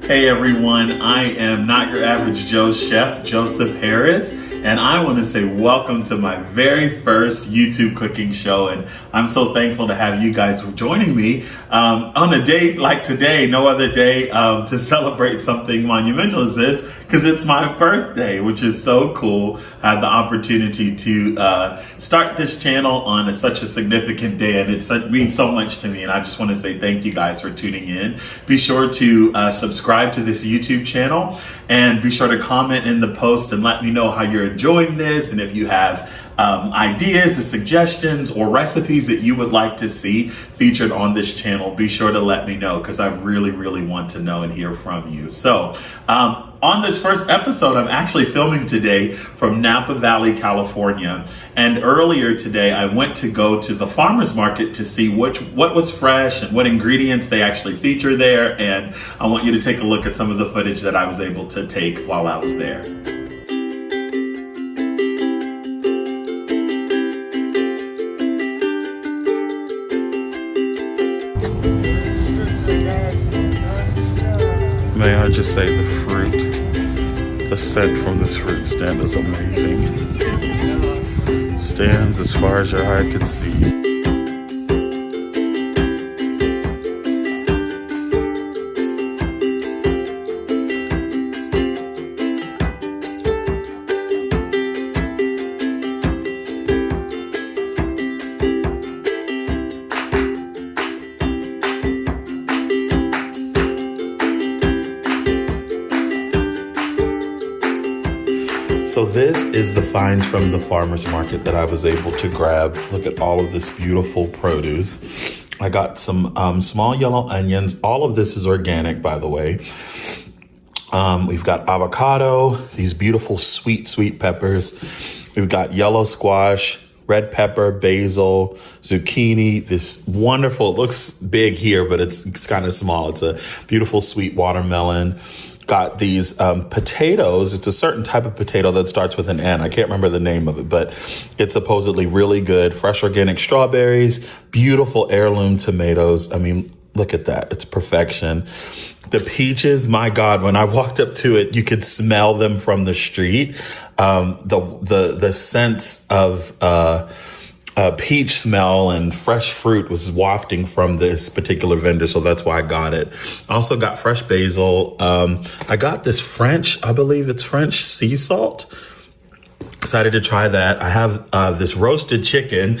Hey everyone, I am not your average Joe chef, Joseph Harris, and I want to say welcome to my very first YouTube cooking show, and I'm so thankful to have you guys joining me on a day like today, no other day to celebrate something monumental as this, because it's my birthday, which is so cool. I had the opportunity to start this channel on such a significant day, and it means so much to me, and I just want to say thank you guys for tuning in. Be sure to subscribe to this YouTube channel, and be sure to comment in the post and let me know how you're enjoying this, and if you have ideas or suggestions or recipes that you would like to see featured on this channel, be sure to let me know, because I really want to know and hear from you. So on this first episode, I'm actually filming today from Napa Valley, California. And earlier today, I went to go to the farmer's market to see what was fresh and what ingredients they actually feature there. And I want you to take a look at some of the footage that I was able to take while I was there. May I just say the scent from this fruit stand is amazing. Stands as far as your eye can see. So this is the finds from the farmer's market that I was able to grab. Look at all of this beautiful produce. I got some small yellow onions. All of this is organic, by the way. We've got avocado, these beautiful sweet peppers. We've got yellow squash, red pepper, basil, zucchini, this wonderful, it looks big here, but it's kind of small. It's a beautiful sweet watermelon. Got these potatoes. It's a certain type of potato that starts with an N. I can't remember the name of it, but it's supposedly really good. Fresh organic strawberries, beautiful heirloom tomatoes. I mean, look at that. It's perfection. The peaches, my God, when I walked up to it, you could smell them from the street. The sense of peach smell and fresh fruit was wafting from this particular vendor, so that's why I got it. I also got fresh basil. I got this French, I believe it's French sea salt. Excited to try that. I have this roasted chicken,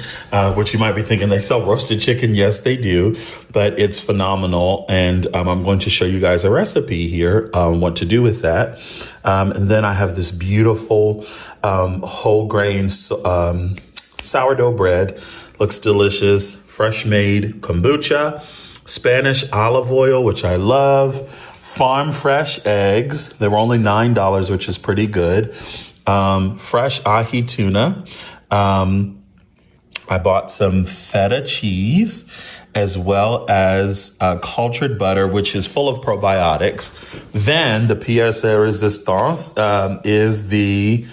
which you might be thinking they sell roasted chicken. Yes, they do, but it's phenomenal. And I'm going to show you guys a recipe here, what to do with that. And then I have this beautiful whole grain sourdough bread. Looks delicious. Fresh made kombucha, Spanish olive oil, which I love, farm fresh eggs. They were only $9, which is pretty good. Fresh ahi tuna. I bought some feta cheese, as well as cultured butter, which is full of probiotics. Then the pièce de résistance is the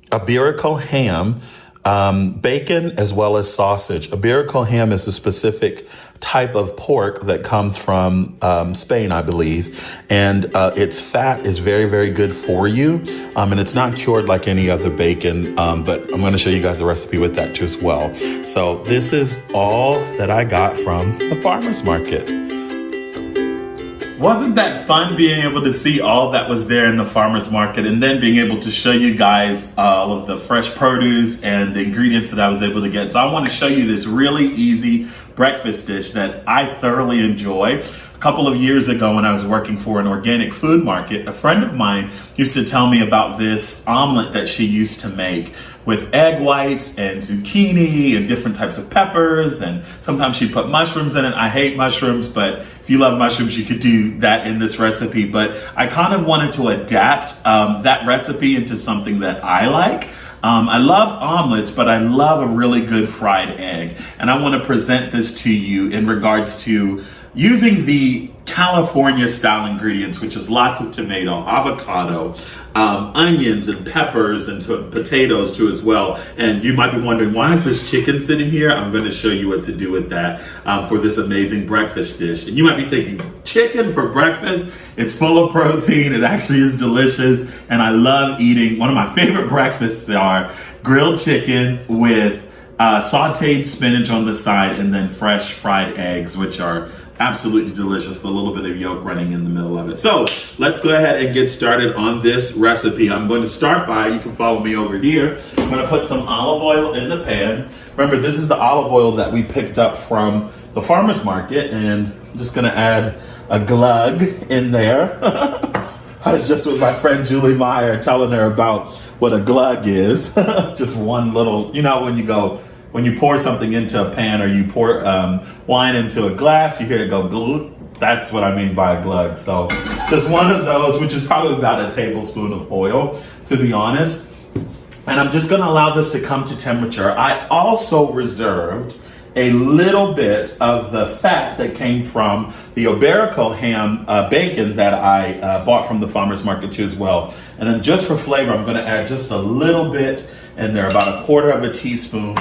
Iberico ham, bacon, as well as sausage. Iberico ham is a specific type of pork that comes from Spain, I believe. And its fat is very good for you. And it's not cured like any other bacon, but I'm going to show you guys a recipe with that too as well. So this is all that I got from the farmer's market. Wasn't that fun being able to see all that was there in the farmer's market, and then being able to show you guys all of the fresh produce and the ingredients that I was able to get. So I want to show you this really easy breakfast dish that I thoroughly enjoy. A couple of years ago, when I was working for an organic food market, a friend of mine used to tell me about this omelet that she used to make with egg whites and zucchini and different types of peppers, and sometimes she'd put mushrooms in it. I hate mushrooms, but if you love mushrooms, you could do that in this recipe. But I kind of wanted to adapt that recipe into something that I like. I love omelets, but I love a really good fried egg. And I want to present this to you in regards to using the California style ingredients, which is lots of tomato, avocado, onions and peppers and potatoes too as well. And you might be wondering, why is this chicken sitting here? I'm going to show you what to do with that for this amazing breakfast dish. And you might be thinking, chicken for breakfast? It's full of protein. It actually is delicious. And I love eating. One of my favorite breakfasts are grilled chicken with sauteed spinach on the side and then fresh fried eggs, which are absolutely delicious with a little bit of yolk running in the middle of it. So let's go ahead and get started on this recipe. I'm going to start by, you can follow me over here, I'm going to put some olive oil in the pan. Remember, this is the olive oil that we picked up from the farmer's market, and I'm just going to add a glug in there. I was just with my friend Julie Meyer telling her about what a glug is. Just one little, you know, when you pour something into a pan or you pour wine into a glass, you hear it go glug. That's what I mean by a glug. So just one of those, which is probably about a tablespoon of oil, to be honest. And I'm just gonna allow this to come to temperature. I also reserved a little bit of the fat that came from the Iberico ham bacon that I bought from the farmer's market too as well. And then just for flavor, I'm gonna add just a little bit in there, about 1/4 teaspoon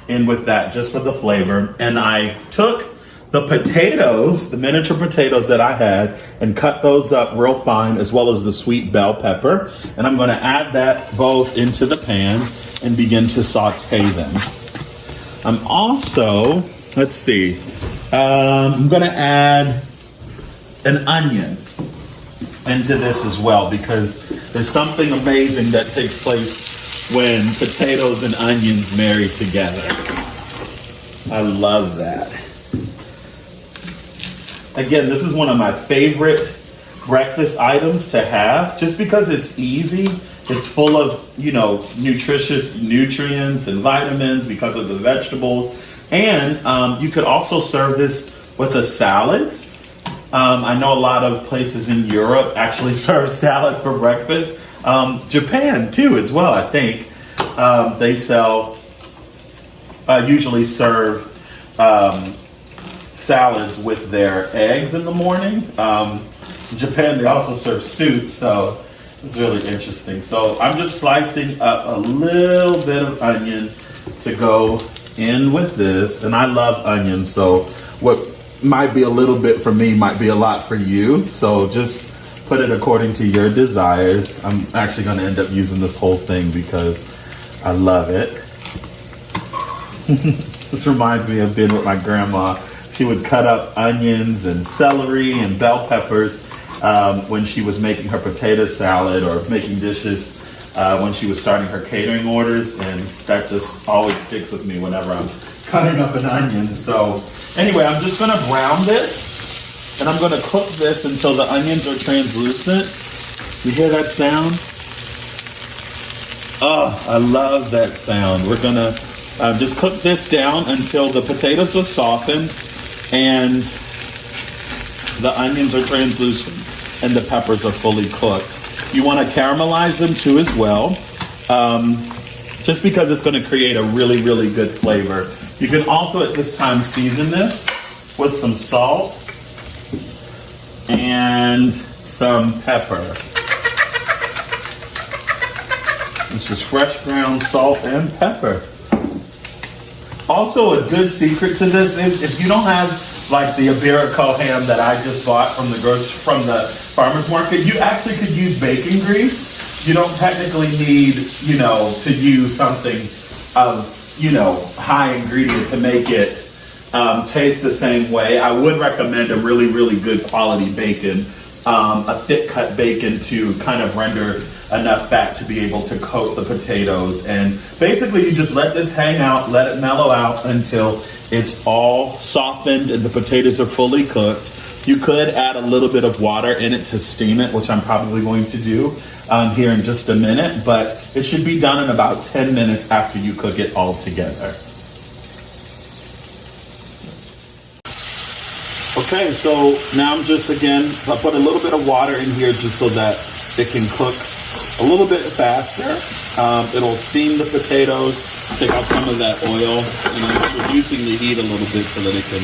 in with that, just for the flavor. And I took the potatoes, the miniature potatoes that I had, and cut those up real fine, as well as the sweet bell pepper. And I'm gonna add that both into the pan and begin to saute them. I'm also, let's see, I'm gonna add an onion into this as well, because there's something amazing that takes place when potatoes and onions marry together. I love that. Again, this is one of my favorite breakfast items to have, just because it's easy. It's full of, you know, nutritious nutrients and vitamins because of the vegetables. And you could also serve this with a salad. I know a lot of places in Europe actually serve salad for breakfast. Japan too as well, I think. They usually serve salads with their eggs in the morning. In Japan, they also serve soup, so it's really interesting. So I'm just slicing up a little bit of onion to go in with this. And I love onions, so what might be a little bit for me might be a lot for you. So just put it according to your desires. I'm actually going to end up using this whole thing because I love it. This reminds me of being with my grandma. She would cut up onions and celery and bell peppers when she was making her potato salad or making dishes when she was starting her catering orders, and that just always sticks with me whenever I'm cutting up an onion. So anyway, I'm just going to brown this, and I'm going to cook this until the onions are translucent. You hear that sound? Oh, I love that sound. We're going to just cook this down until the potatoes are softened and the onions are translucent and the peppers are fully cooked. You want to caramelize them too as well, just because it's going to create a really, really good flavor. You can also at this time season this with some salt and some pepper. It's just fresh ground salt and pepper. Also, a good secret to this is if you don't have like the Iberico ham that I just bought from the farmer's market, you actually could use bacon grease. You don't technically need, to use something of, high ingredient to make it taste the same way. I would recommend a really, really good quality bacon, a thick cut bacon to kind of render enough fat to be able to coat the potatoes. And basically you just let this hang out, let it mellow out until it's all softened and the potatoes are fully cooked. You could add a little bit of water in it to steam it, which I'm probably going to do here in just a minute, but it should be done in about 10 minutes after you cook it all together. Okay, so now I'm just, I put a little bit of water in here just so that it can cook a little bit faster. It'll steam the potatoes, take out some of that oil, and I'm reducing the heat a little bit so that it can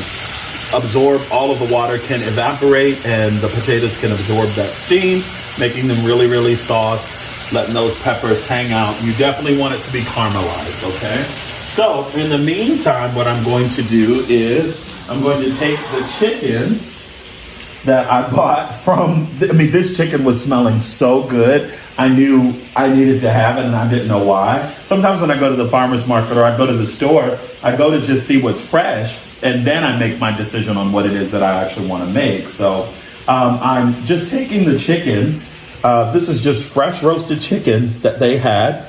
absorb all of the water, can evaporate, and the potatoes can absorb that steam, making them really, really soft, letting those peppers hang out. You definitely want it to be caramelized, okay? So in the meantime, what I'm going to do is I'm going to take the chicken that I bought from, this chicken was smelling so good. I knew I needed to have it and I didn't know why. Sometimes when I go to the farmer's market or I go to the store, I go to just see what's fresh and then I make my decision on what it is that I actually want to make. So I'm just taking the chicken. This is just fresh roasted chicken that they had.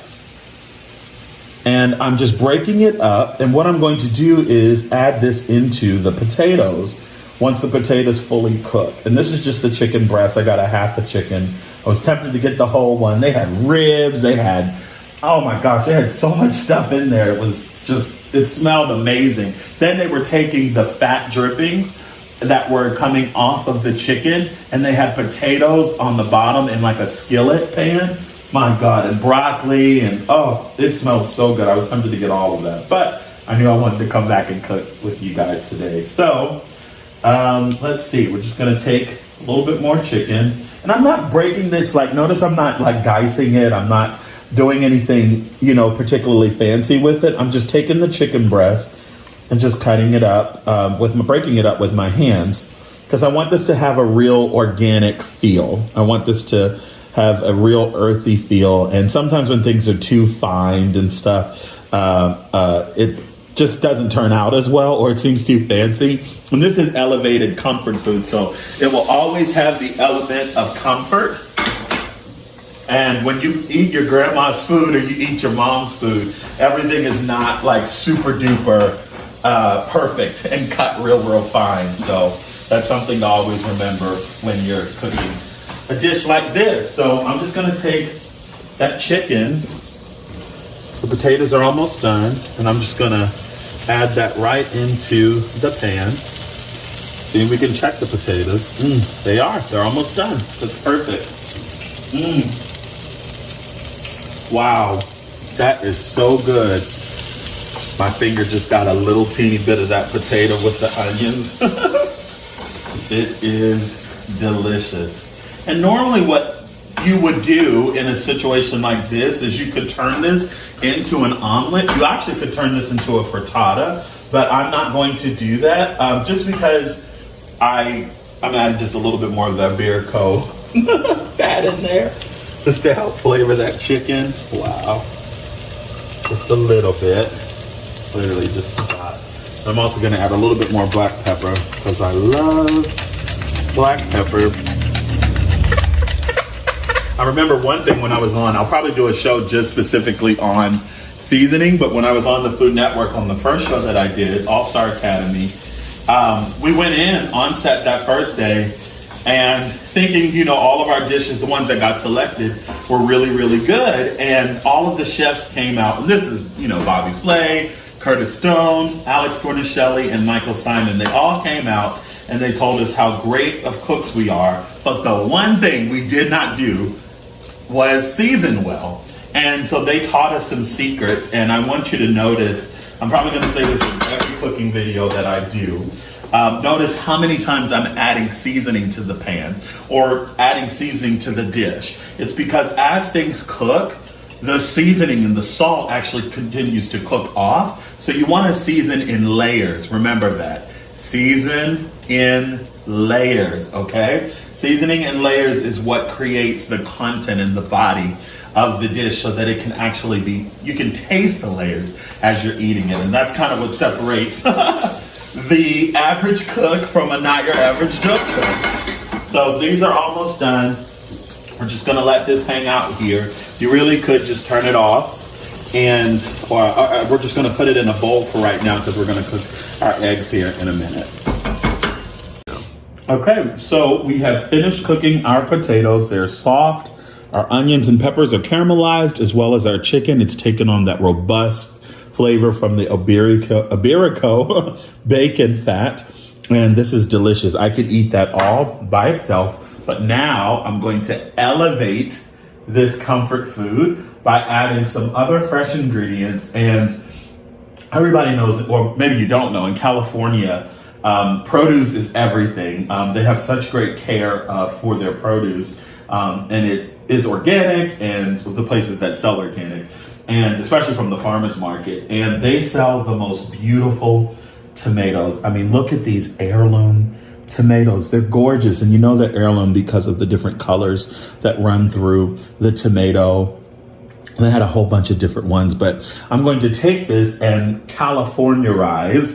And I'm just breaking it up. And what I'm going to do is add this into the potatoes once the potatoes fully cook. And this is just the chicken breast. I got a half a chicken. I was tempted to get the whole one. They had ribs. They had, oh my gosh, they had so much stuff in there. It was just, it smelled amazing. Then they were taking the fat drippings that were coming off of the chicken and they had potatoes on the bottom in like a skillet pan. My God, and broccoli and oh, it smelled so good. I was tempted to get all of that, but I knew I wanted to come back and cook with you guys today. So let's see, we're just gonna take a little bit more chicken. And I'm not breaking this, like, notice I'm not like dicing it. I'm not doing anything, particularly fancy with it. I'm just taking the chicken breast and just cutting it up, breaking it up with my hands. Because I want this to have a real organic feel. I want this to have a real earthy feel. And sometimes when things are too fine and stuff, it just doesn't turn out as well, or it seems too fancy. And this is elevated comfort food, so it will always have the element of comfort. And when you eat your grandma's food or you eat your mom's food, everything is not like super duper perfect and cut real fine. So that's something to always remember when you're cooking a dish like this. So I'm just gonna take that chicken. The potatoes are almost done, and I'm just gonna add that right into the pan. See, we can check the potatoes. They're almost done. That's perfect. Wow, that is so good. My finger just got a little teeny bit of that potato with the onions. It is delicious. And normally what you would do in a situation like this is you could turn this into an omelet. You actually could turn this into a frittata, but I'm not going to do that just because I'm adding just a little bit more of that Iberico fat in there just to help flavor that chicken. Wow. Just a little bit. Literally just a dot. I'm also going to add a little bit more black pepper because I love black pepper. I remember one thing when I was on, I'll probably do a show just specifically on seasoning, but when I was on the Food Network on the first show that I did, All-Star Academy, we went in on set that first day and thinking, all of our dishes, the ones that got selected, were really, really good. And all of the chefs came out, and this is, Bobby Flay, Curtis Stone, Alex Cornicelli, and Michael Simon. They all came out and they told us how great of cooks we are. But the one thing we did not do was season well. And so they taught us some secrets, and I want you to notice, I'm probably going to say this in every cooking video that I do. Notice how many times I'm adding seasoning to the pan or adding seasoning to the dish. It's because as things cook, the seasoning and the salt actually continues to cook off. So you want to season in layers. Remember that. Season in layers, okay? Seasoning in layers is what creates the content in the body of the dish so that it can actually be, you can taste the layers as you're eating it. And that's kind of what separates the average cook from a not your average joke cook. So these are almost done. We're just gonna let this hang out here. You really could just turn it off and, or we're just gonna put it in a bowl for right now because we're gonna cook our eggs here in a minute. Okay, so we have finished cooking our potatoes. They're soft. Our onions and peppers are caramelized, as well as our chicken. It's taken on that robust flavor from the Iberico bacon fat. And this is delicious. I could eat that all by itself. But now I'm going to elevate this comfort food by adding some other fresh ingredients. And everybody knows, or maybe you don't know, in California, Produce is everything. They have such great care for their produce, and it is organic, and the places that sell organic, and especially from the farmers market. And they sell the most beautiful tomatoes. I mean, look at these heirloom tomatoes. They're gorgeous, and you know they're heirloom because of the different colors that run through the tomato. And they had a whole bunch of different ones, but I'm going to take this and Californiarize,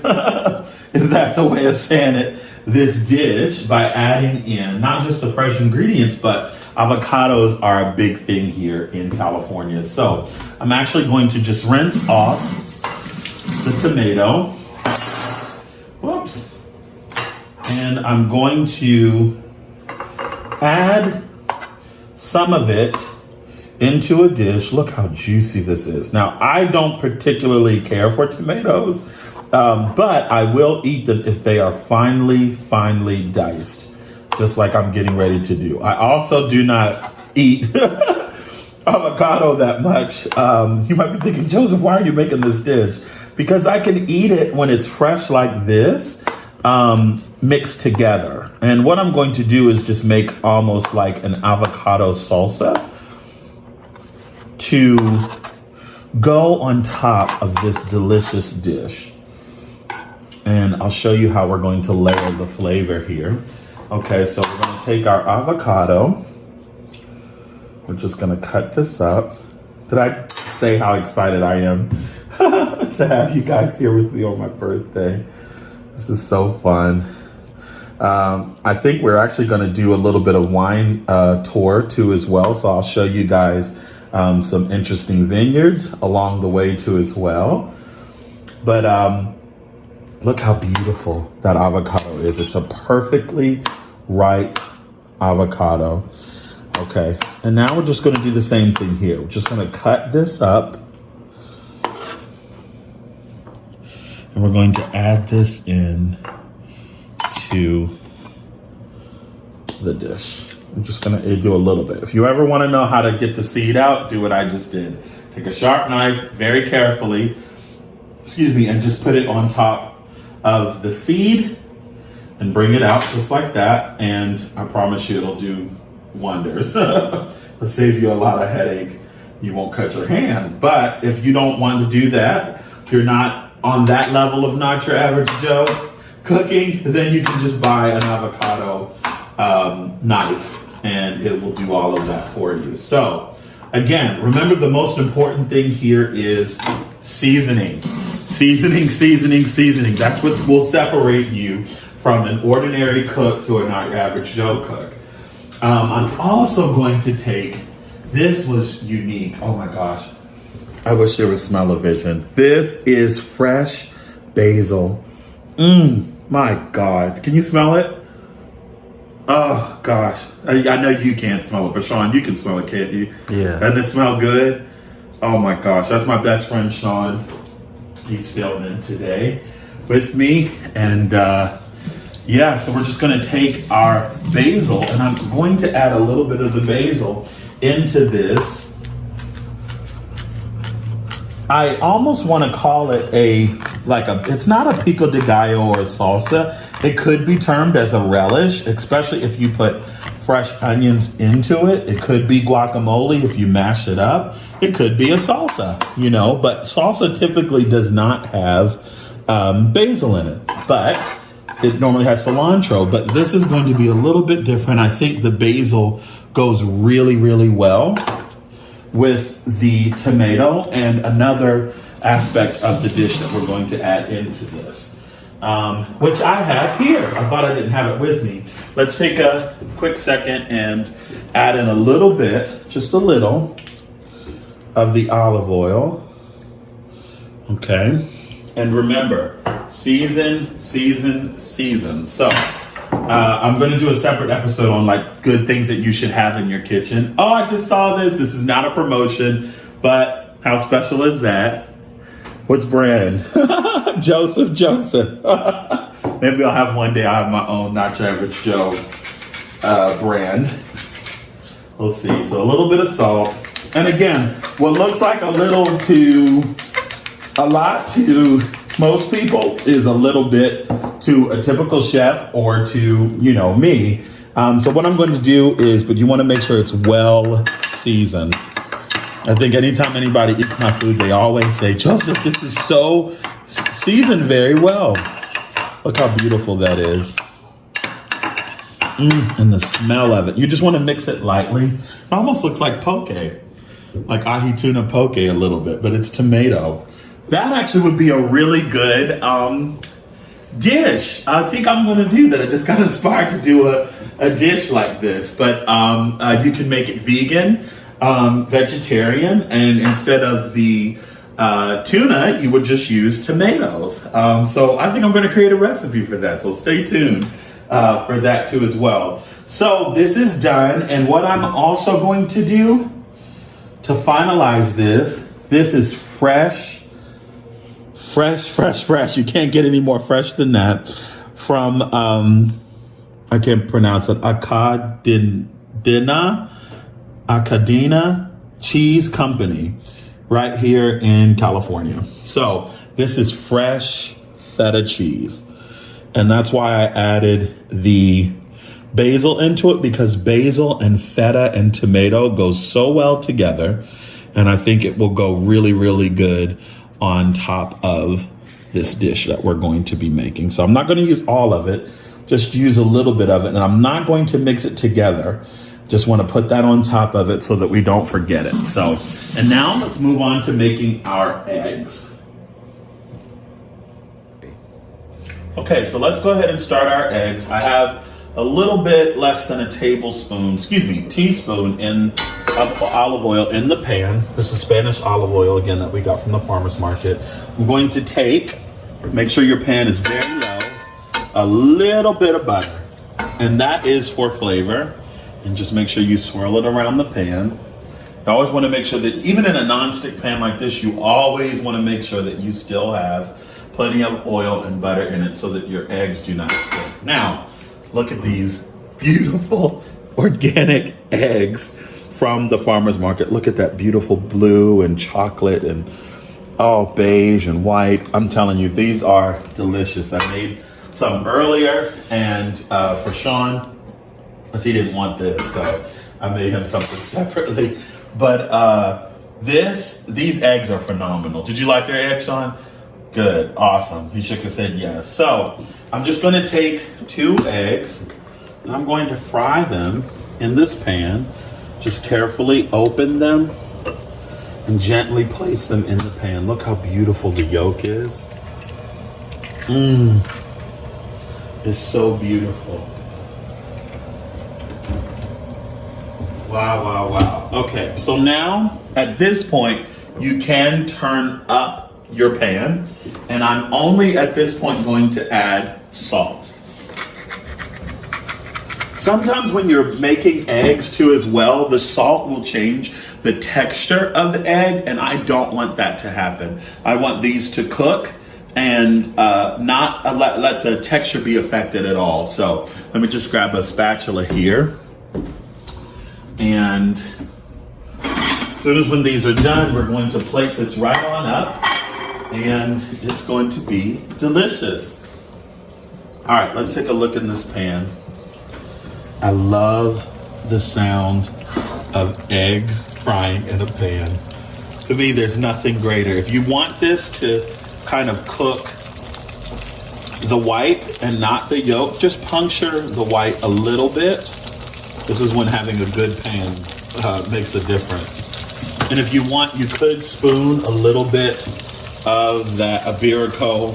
if that's a way of saying it, this dish by adding in not just the fresh ingredients, but avocados are a big thing here in California. So I'm actually going to just rinse off the tomato. Whoops. And I'm going to add some of it into a dish. Look how juicy this is. Now, I don't particularly care for tomatoes, but I will eat them if they are finely diced, just like I'm getting ready to do. I also do not eat avocado that much. You might be thinking, Joseph, why are you making this dish? Because I can eat it when it's fresh like this, mixed together. And what I'm going to do is just make almost like an avocado salsa to go on top of this delicious dish. And I'll show you how we're going to layer the flavor here. Okay, so we're going to take our avocado. We're just going to cut this up. Did I say how excited I am to have you guys here with me on my birthday? This is so fun. I think we're actually going to do a little bit of wine tour too as well. So I'll show you guys some interesting vineyards along the way too as well. But look how beautiful that avocado is. It's a perfectly ripe avocado. Okay, and now we're just going to do the same thing here. We're just going to cut this up. And we're going to add this in to the dish. I'm just going to do a little bit. If you ever want to know how to get the seed out, do what I just did. Take a sharp knife, very carefully, and just put it on top of the seed and bring it out just like that. And I promise you it'll do wonders. It'll save you a lot of headache. You won't cut your hand. But if you don't want to do that, if you're not on that level of not your average Joe cooking, then you can just buy an avocado knife and it will do all of that for you. So again, remember the most important thing here is seasoning. Seasoning. That's what will separate you from an ordinary cook to a not your average Joe cook. I'm also going to take, this was unique. Oh my gosh. I wish there was smell-o-vision. This is fresh basil. My God. Can you smell it? Oh gosh. I know you can't smell it, but Sean, you can smell it, can't you? Yeah. Doesn't it smell good? Oh my gosh. That's my best friend, Sean. He's filming today with me. And yeah, so we're just going to take our basil, and I'm going to add a little bit of the basil into this. I almost want to call it it's not a pico de gallo or a salsa. It could be termed as a relish, especially if you put fresh onions into it. It could be guacamole if you mash it up. It could be a salsa, but salsa typically does not have basil in it, but it normally has cilantro. But this is going to be a little bit different. I think the basil goes really, really well with the tomato, and another aspect of the dish that we're going to add into this, which I have here. I thought I didn't have it with me. Let's take a quick second and add in a little bit, just a little, of the olive oil. Okay. And remember, season. So I'm going to do a separate episode on good things that you should have in your kitchen. Oh, I just saw this. This is not a promotion, but how special is that? Which brand? Joseph. Maybe I'll have one day. I have my own Not Your Average Joe brand. We'll see. So a little bit of salt. And again, what looks like a lot to most people is a little bit to a typical chef or to, me. So what I'm going to do is, but you want to make sure it's well seasoned. I think anytime anybody eats my food, they always say, Joseph, this is so seasoned very well. Look how beautiful that is. And the smell of it. You just want to mix it lightly. It almost looks like poke, like ahi tuna poke a little bit, but it's tomato. That actually would be a really good dish. I think I'm going to do that. I just got inspired to do a dish like this, but you can make it vegan, vegetarian, and instead of the tuna, you would just use tomatoes. So I think I'm going to create a recipe for that. So stay tuned for that too as well. So this is done, and what I'm also going to do to finalize this is fresh. You can't get any more fresh than that. From I can't pronounce it. Acadina Cheese Company, right here in California. So this is fresh feta cheese, and that's why I added the basil into it, because basil and feta and tomato goes so well together, and I think it will go really, really good on top of this dish that we're going to be making. So I'm not going to use all of it, just use a little bit of it, and I'm not going to mix it together. Just want to put that on top of it so that we don't forget it. So, and now let's move on to making our eggs. Okay, so let's go ahead and start our eggs. I have a little bit less than a teaspoon of olive oil in the pan. This is Spanish olive oil, again, that we got from the farmer's market. I'm going to make sure your pan is very low, a little bit of butter, and that is for flavor. And just make sure you swirl it around the pan. You always want to make sure that, even in a non-stick pan like this, you always want to make sure that you still have plenty of oil and butter in it so that your eggs do not stick. Now, look at these beautiful organic eggs from the farmer's market. Look at that beautiful blue and chocolate and beige and white. I'm telling you, these are delicious. I made some earlier, and for Sean, because he didn't want this, so I made him something separately. But these eggs are phenomenal. Did you like your egg, Sean? Good, awesome. He shook his head yes. So I'm just going to take 2 eggs, and I'm going to fry them in this pan. Just carefully open them and gently place them in the pan. Look how beautiful the yolk is. It's so beautiful. Wow. Okay, so now at this point, you can turn up your pan, and I'm only at this point going to add salt. Sometimes when you're making eggs too as well, the salt will change the texture of the egg, and I don't want that to happen. I want these to cook and not let the texture be affected at all. So let me just grab a spatula here. And as soon as when these are done, we're going to plate this right on up, and it's going to be delicious. All right, let's take a look in this pan. I love the sound of eggs frying in a pan. To me, there's nothing greater. If you want this to kind of cook the white and not the yolk, just puncture the white a little bit. This is when having a good pan makes a difference. And if you want, you could spoon a little bit of that Iberico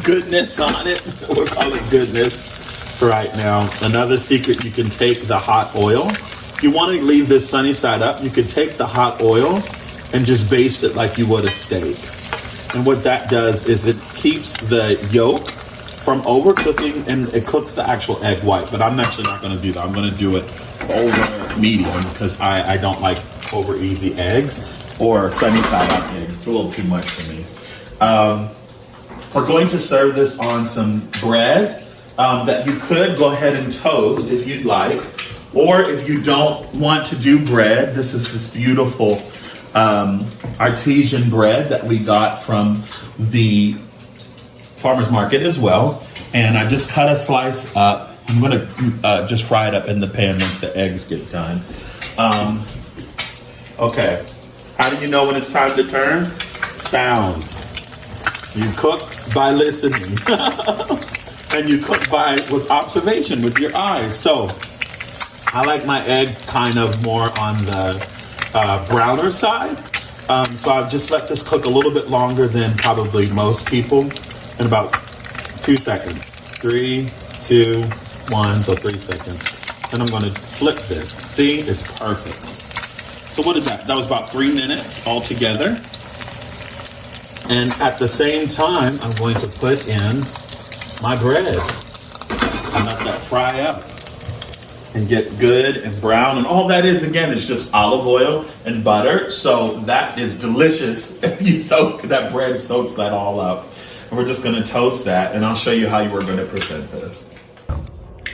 goodness on it. We'll call it goodness for right now. Another secret, you can take the hot oil. If you want to leave this sunny side up, you could take the hot oil and just baste it like you would a steak. And what that does is it keeps the yolk from overcooking, and it cooks the actual egg white. But I'm actually not going to do that. I'm going to do it over medium because I don't like over easy eggs or sunny side up eggs. It's a little too much for me. We're going to serve this on some bread that you could go ahead and toast if you'd like. Or if you don't want to do bread, this is this beautiful artesian bread that we got from the farmer's market as well. And I just cut a slice up. I'm gonna just fry it up in the pan once the eggs get done. Okay, how do you know when it's time to turn? Sound. You cook by listening. And you cook with observation with your eyes. So I like my egg kind of more on the browner side. So I've just let this cook a little bit longer than probably most people, in about 2 seconds. 3, 2, 1, so 3 seconds. Then I'm gonna flip this. See, it's perfect. So what is that? That was about 3 minutes altogether. And at the same time, I'm going to put in my bread and let that fry up and get good and brown. And all that is, again, is just olive oil and butter. So that is delicious. That bread soaks that all up. And we're just gonna toast that, and I'll show you how you are gonna present this.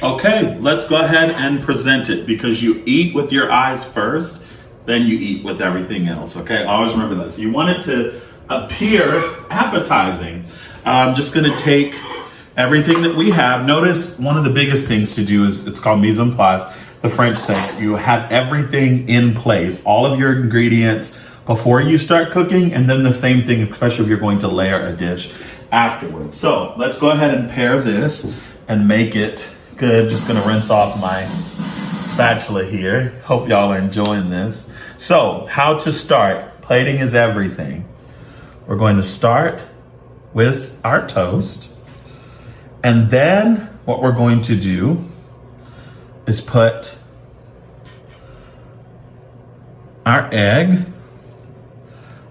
Okay, let's go ahead and present it, because you eat with your eyes first, then you eat with everything else, okay? Always remember that. So you want it to appear appetizing. I'm just gonna take everything that we have. Notice one of the biggest things to do is, it's called mise en place. The French say you have everything in place, all of your ingredients before you start cooking, and then the same thing, especially if you're going to layer a dish afterwards. So let's go ahead and pair this and make it good. Just gonna rinse off my spatula here. Hope y'all are enjoying this. So how to start? Plating is everything. We're going to start with our toast. And then what we're going to do is put our egg,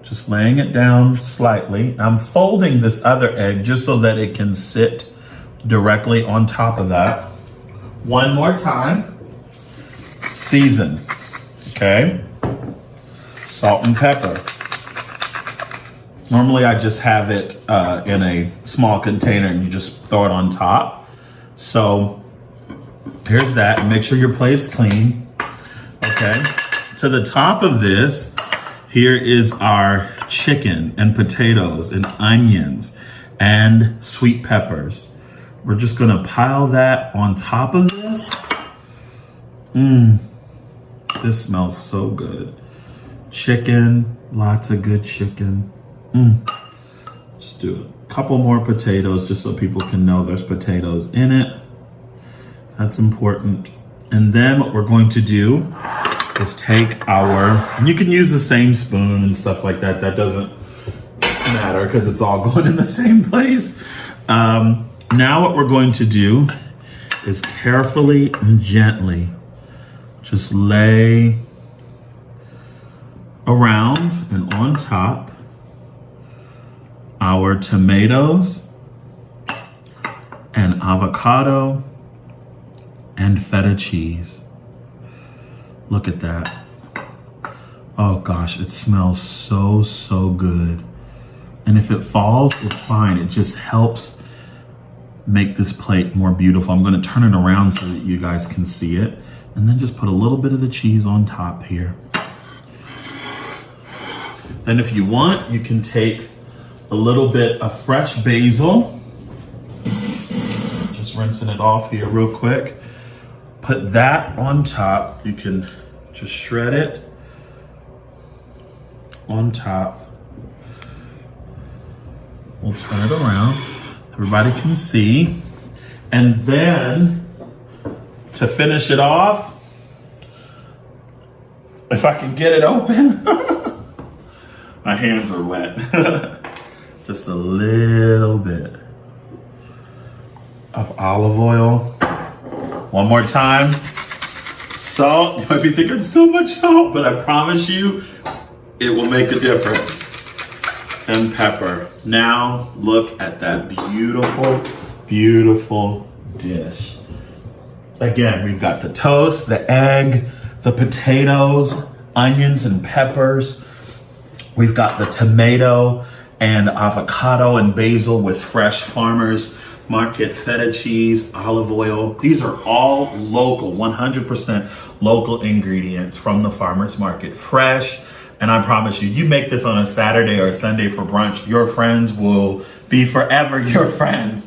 just laying it down slightly. I'm folding this other egg just so that it can sit directly on top of that. One more time. Season, okay? Salt and pepper. Normally I just have it in a small container and you just throw it on top. So here's that. Make sure your plate's clean, okay? To the top of this, here is our chicken and potatoes and onions and sweet peppers. We're just gonna pile that on top of this. This smells so good. Chicken, lots of good chicken. Just do a couple more potatoes just so people can know there's potatoes in it. That's important. And then what we're going to do is take and you can use the same spoon and stuff like that. That doesn't matter because it's all going in the same place. Now what we're going to do is carefully and gently just lay around and on top our tomatoes and avocado and feta cheese. Look at that. Oh gosh, it smells so, so good. And if it falls, it's fine. It just helps make this plate more beautiful. I'm gonna turn it around so that you guys can see it. And then just put a little bit of the cheese on top here. Then if you want, you can take a little bit of fresh basil. Just rinsing it off here real quick. Put that on top. You can just shred it on top. We'll turn it around. Everybody can see. And then to finish it off, if I can get it open, my hands are wet. Just a little bit of olive oil. One more time. Salt. You might be thinking so much salt, but I promise you it will make a difference. And pepper. Now look at that beautiful, beautiful dish. Again, we've got the toast, the egg, the potatoes, onions and peppers. We've got the tomato and avocado and basil with fresh farmers market feta cheese, olive oil. These are all local, 100% local ingredients from the farmers market. Fresh, And I promise you, you make this on a Saturday or a Sunday for brunch, your friends will be forever your friends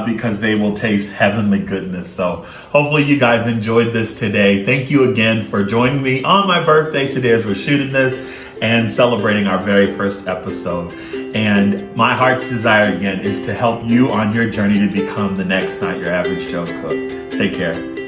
because they will taste heavenly goodness. So hopefully you guys enjoyed this today. Thank you again for joining me on my birthday today as we're shooting this and celebrating our very first episode. And my heart's desire again is to help you on your journey to become the next Not Your Average Joe cook. Take care.